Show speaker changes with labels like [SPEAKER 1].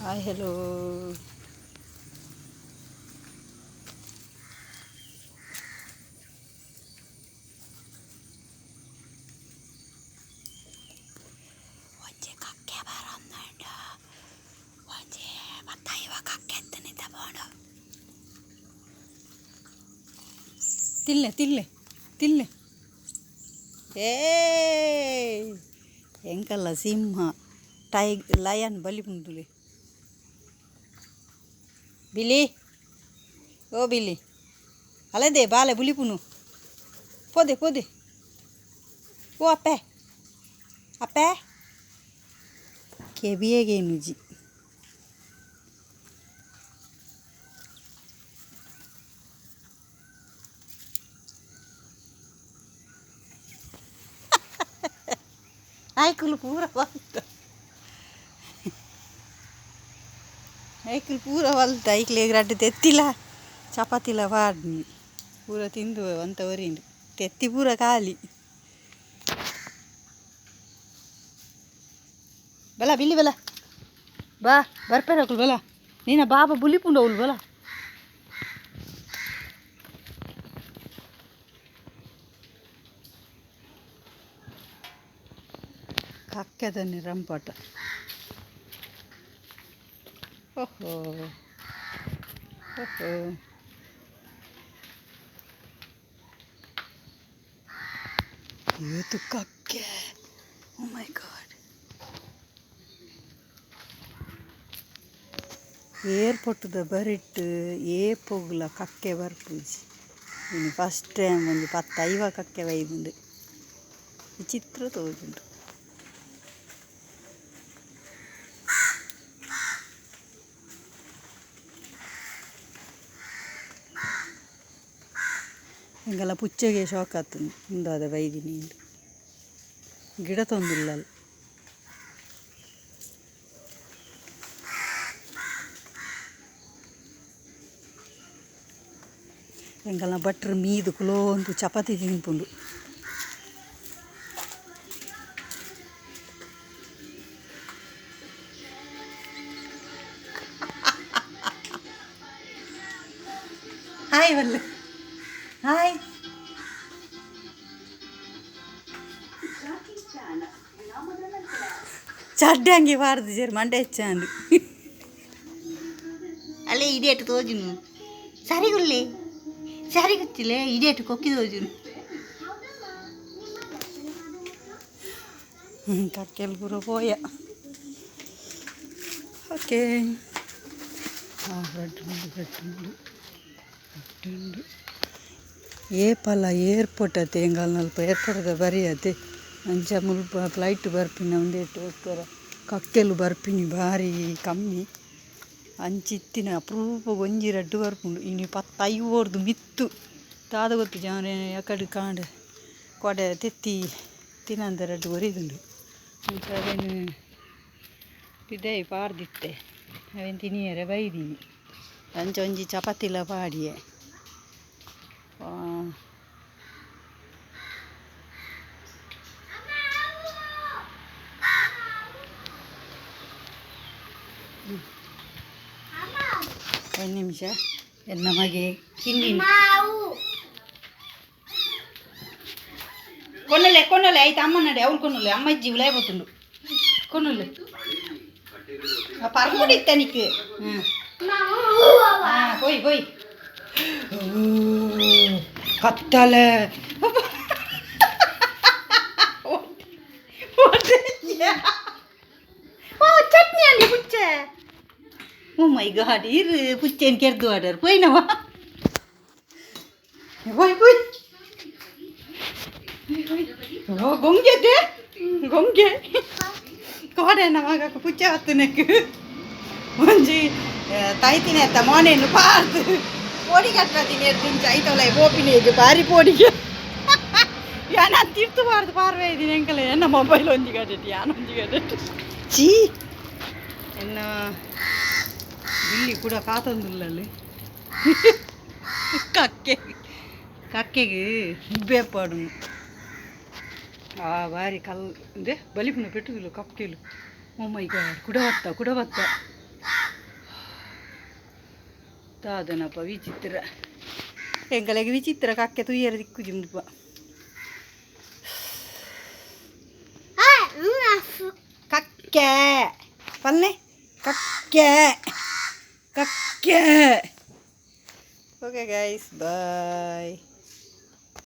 [SPEAKER 1] Hi hello. ಒಂಜಿ ಕಕ್ಕೆ ಬರೋಂದುಂಡು, ಒಂಜಿ ಬತ್ತೈವ ಕಕ್ಕೆ ಎತ್ತನಿದ್ದ ಬೋಡು. ತಿಲ್ಲೆ ತಿಲ್ಲೆ ತಿಲ್ಲೆ. ಏ ಎಂಕಲ್ಲ ಸಿಂಹ ಲಯನ್ ಬಲಿ ಮುಂದುಲೆ. ಬಿಲಿ ಓ ಬಿಲಿ ಅಲ್ಲದೆ ಬಾಲೆ ಬುಲಿಪುನು ಪೋದೆ ಪೋದೆ ಓ ಅಪ್ಪೆ ಅಪ್ಪೆ ಕೆಬಿಯಗೇನುಜಿ ಆಯ್ಕುಲು ಪೂರ ಬಂತ ಐಕುಲು ಪೂರ ವಲ್ತ ಐಕ್ಲೆ ರಡ್ಡು ತೆತ್ತಿಲ ಚಪಾತಿಲ ಪಾಡ್ನಿ ಪೂರ ತಿಂದು ಅಂತ ಒರಿಂಡು ತೆತ್ತಿ ಪೂರ ಖಾಲಿ. ಬಲ ಬಿಲ್ಲಿ ಬಲ ಬಾ ಬರ್ಪೇರಕುಲು ಬಲ ನೀನ ಬಾಬಾ ಬುಲಿಪುಂಡು ಅವಳು ಬಲ. ಕಕ್ಕೆದನ್ನಿ ರಂಪಾಟ. ಓಹೋ ಓಹೋ ಇವತ್ತು ಕಕ್ಕೆ. ಓ ಮೈ ಗಾಡ್. ಏರ್ಪೋರ್ಟ್ದ ಬರಿಟ್ ಏಪೋಗ್ಲ ಕಕ್ಕೆ ಬರ್ಪುಜಿ. ಇನ್ನು ಫಸ್ಟ್ ಟೈಮ್ ಒಂದು 10-5 ಕಕ್ಕೆ ಬೈದುಂಡು ವಿಚಿತ್ರ ತೋಜುಂಡು. ಹಿಂಗೆಲ್ಲ ಪುಚ್ಚೆಗೆ ಶಾಕ್ ಆಗ್ತದೆ ಮುಂದಾದ ಬೈದಿನಿ ಗಿಡ ತೊಂದಿಲ್ಲ. ಎಂಕಲ್ನ ಭಟ್ರು ಮೀದು ಕುಲೋ ಒಂದು ಚಪಾತಿ ತಿನ್ಪುಂಡು. ಹಾಯ್ ಬಲ್ಲೆ ಹಾಯ್. ಚಡ್ಡೆ ಹಂಗೆ ಬಾರ್ದು ಸೇರಿ ಮಂಡೆ ಹೆಚ್ಚಂಡು ಅಲ್ಲೇ ಇಡೇಟು ತೋಜುನು ಸರಿಗುಲ್ಲೆ ಸರಿ ಗೊತ್ತಿಲ್ಲ ಇಡೇಟು ಕೊಕ್ಕಿ ತೋಜುನು. ಕಕ್ಕೆಲ್ ಪೂರ ಪೋಯ. ಓಕೆ ಏಪಲ ಏರ್ಪೋರ್ಟ್ ಅತ್ತೆ ಎಂಗಲ್ ನಲ್ಪ ಏರ್ಪೋರ್ಟ್ದ ಬರಿ ಅತ್ತೆ ಅಂಚ ಮುಲ್ಪ ಫ್ಲೈಟ್ ಬರ್ಪಿನಿ ಒಂದೇಟೋಸ್ಕರ ಕಕ್ಕೆಲು ಬರ್ಪಿನಿ ಭಾರಿ ಕಮ್ಮಿ ಅಂಚಿತ್ತಿನ ಅಪರೂಪ ಒಂಜಿ ರಡ್ಡು ಬರ್ಪುಂಡು. ಇನ್ನು 10-5 ಮಿತ್ತು ತಾದ ಗೊತ್ತು ಜಾನೆ ಯಕಡೆ ಕಾಂಡೆ ಕೊಡೆ ತೆತ್ತಿ ತಿನ್ನಂದ ರಡ್ಡು ಒರಿದುಂಡು. ಅವೇನು ಇದೇ ಪಾಡ್ದಿತ್ತೆ ಅವೇನು ತಿನಿಯರೆ ಬೈದೀನಿ ಅಂಚ ಒಂಜಿ ಚಪಾತಿಲ ಪಾಡಿಯೆ. ಒಂದು ನಿಮಿಷ ಎನ್ನ ಮಗೆ ಕಿನ್ನಿನ ಕೊನ್ನಲೆ ಕೊನ್ನಲೆ ಆಯ್ತು ಅಮ್ಮ ನಡೆ ಅವ್ಳು ಕೊನ್ನಲೆ ಅಮ್ಮ ಇಜ್ಜಿ ಉಲಾಯ್ ಬತ್ತುಂಡು ಕೊನ್ನಲೆ ಪರ್ಮುಡಿತ್ತೆ ನಿಕ್ಕೆ. ಹಾಂ ಪೋಯ್ ಪೋಯ್ ಕತ್ತಲೆ ಚಟ್ನಿ ಅಲ್ಲಿ ಪುಚ್ಚೆ. ಓ ಮೈ ಗಾಡ್ ಇರು ಪುಚ್ಚೇನು ಕೆರ್ದು ಆಡರ್ ಪೋಯ್ನವ ಪೋಯ್ ಪೋಯ್ ಓ ಗೊಂಗೆದೆ ಗೊಂಗೆ ಕೋಡೆನ ಮಗ ಪುಚ್ಚೆ ಹೊತ್ತನಕ್ಕೆ ಒಂಜಿ ತೈತಿನ ಎತ್ತ ಮೋನೇನು ಪಾರ್ದು ಪೋಡಿ ಕಟ್ಟತೀನಿ ಎಡ್ದಿಂಚ ಐತವಲ್ಲ ಬೋಪಿನೇಜು ಭಾರಿ ಪೋಡಿಗೆ ಯಾನು ತಿರ್ತುಬಾರ್ದು ಪಾರ್ವೆ ಇದ್ದೀನಿ ಎಂಕಲೆ ಎನ್ನ ಮೊಬೈಲ್ ಒಂಜಿ ಗಡ್ಡೆಟ್ಟು ಯಾನು ಒಂಜಿ ಗಡ್ಡೆಟ್ಟು ಚೀ ಎನ್ನ ಇಲ್ಲಿ ಕೂಡ ಕಾತೊಂದುಲ್ಲಲ್ಲಿ ಕಕ್ಕೆಗೆ ಇಬ್ಬೆ ಪಾಡು ಭಾರಿ ಕಲ್ ಇದೆ ಬಲಿಪುನ ಪೆಟ್ಟುಗಿಲು ಕಕ್ಕೆಲು. ಓ ಮೈ ಗಾಡ್ ಕುಡ ಬತ್ತ ತಾದನಪ್ಪ ವಿಚಿತ್ರ ಎಂಕಲೆಗೆ ವಿಚಿತ್ರ ಕಕ್ಕೆ ತುಯ್ಯರ ದಿಕ್ಕು ಜಿಂಪ ಕಕ್ಕೆ ಪಲ್ಲೆ ಕಕ್ಕೆ ಕಕ್ಕೆ ಓಕೆ ಗೈಸ್ ಬಾಯ್.